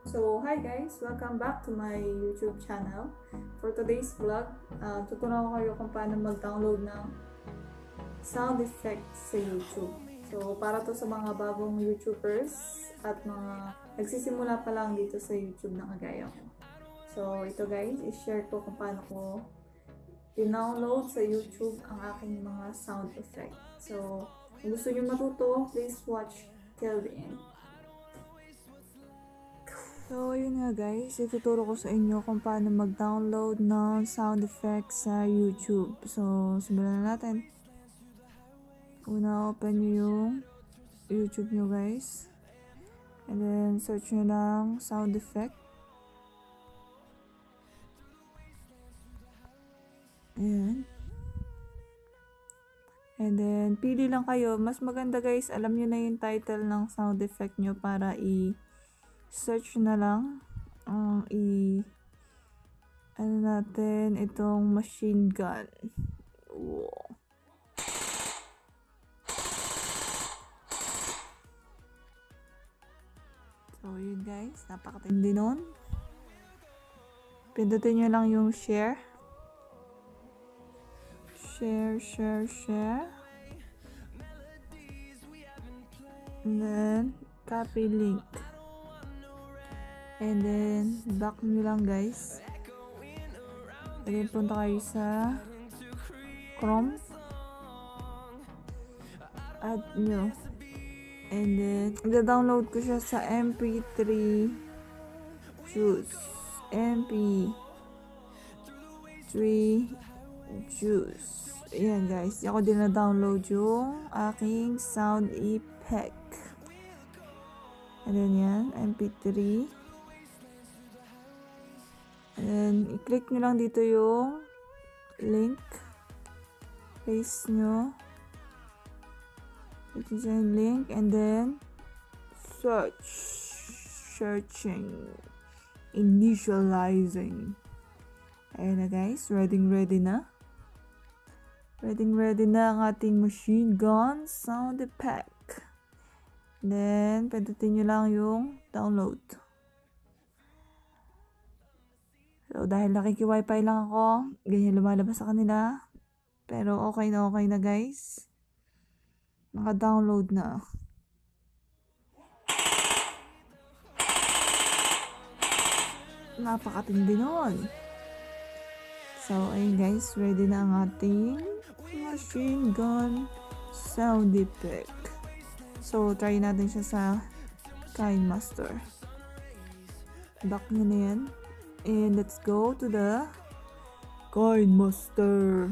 So, hi guys! Welcome back to my YouTube channel. For today's vlog, tuturuan ko kayo kung paano mag-download ng sound effects sa YouTube. So, para to sa mga bagong YouTubers at mga nagsisimula pa lang dito sa YouTube na kagaya ko. So, ito guys, i-share ko kung paano ko download sa YouTube ang aking mga sound effect. So, kung gusto nyo matuto, please watch till the end. So, yun nga guys, ituturo ko sa inyo kung paano mag-download ng sound effects sa YouTube. So, simulan na natin. Una, open nyo yung YouTube nyo guys. And then, search nyo ng sound effect. Ayan. And then, pili lang kayo. Mas maganda guys, alam nyo na yung title ng sound effect nyo para search na lang ano natin itong machine gun. Wow. So yun guys, napakatindi nun. Pindutin nyo lang yung share. Share. And then copy link. And then, back nyo lang guys. And then, punta kayo sa Chrome. Add nyo. And then, i-download ko siya sa MP3 Juice. MP3 Juice. Ayan guys. Ako din na-download yung aking sound effect. And then yan, MP3. And i-click nyo lang dito yung link. Paste nyo. Ito yung link. And then, searching. Initializing. Ayan na guys. Ready na. Ready na ang ating machine gun sound effect. Then, pindutin nyo lang yung download. So, dahil nakiki-wifi lang ako, ganyan lumalabas sa kanila. Pero okay na guys. Naka-download na. Napakatindi nun. So, ayun guys, ready na ang ating machine gun sound effect. So, try natin siya sa KineMaster. Back nyo na yan. And let's go to the KineMaster.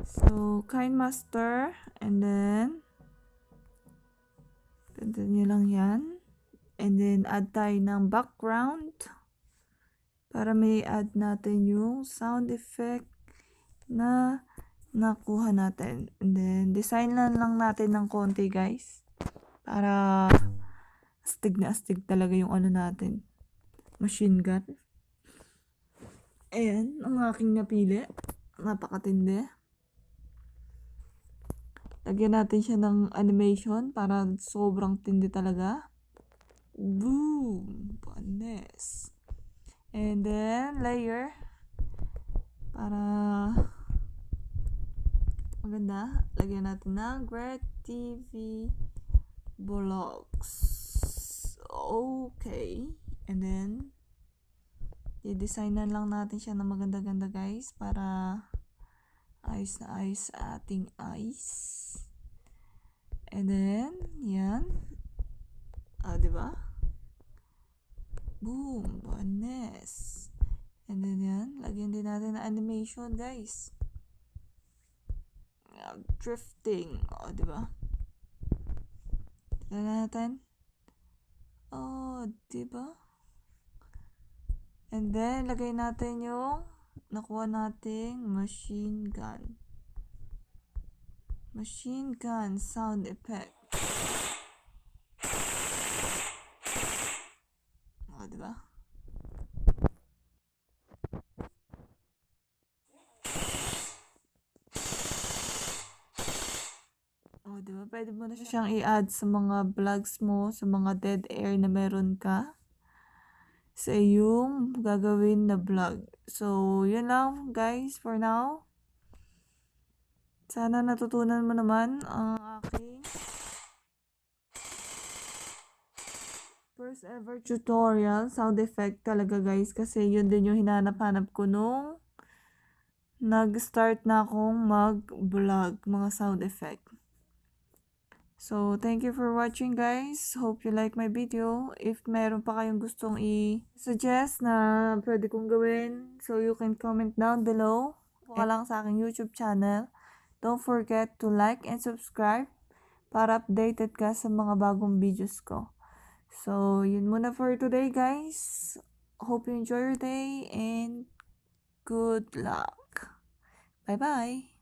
So, KineMaster. And then, pindutin nyo lang yan. And then, add tayo ng background. Para may add natin yung sound effect na nakuha natin. And then, design lang natin ng konti guys. Para astig na astig talaga yung ano natin. Machine gun. Ayan, ang aking napili. Napakatindi. Lagyan natin siya ng animation para sobrang tindi talaga. Boom! Panes. And then, layer. Para maganda, lagyan natin ng Great TV Vlogs. Okay. And then, i-designan lang natin siya na maganda-ganda guys para ayos na ayos sa ating eyes. And then, yan. Diba? Boom! Bonus! And then yan, lagyan din natin ng animation guys. Drifting. Diba? Tignan natin. Diba? And then, lagay natin yung nakuha nating machine gun. Machine gun sound effect. Diba? di ba? Pwede mo na siyang i-add sa mga vlogs mo, sa mga dead air na meron ka sa iyong gagawin na vlog. So, yun lang guys for now. Sana natutunan mo naman ang aking first ever tutorial sound effect talaga guys, kasi yun din yung hinanap-hanap ko nung nag-start na akong mag-vlog, mga sound effect. So, thank you for watching guys. Hope you like my video. If meron pa kayong gustong i-suggest na pwede kong gawin, so you can comment down below. Kung ka lang sa aking YouTube channel, don't forget to like and subscribe para updated ka sa mga bagong videos ko. So, yun muna for today guys. Hope you enjoy your day and good luck. Bye-bye!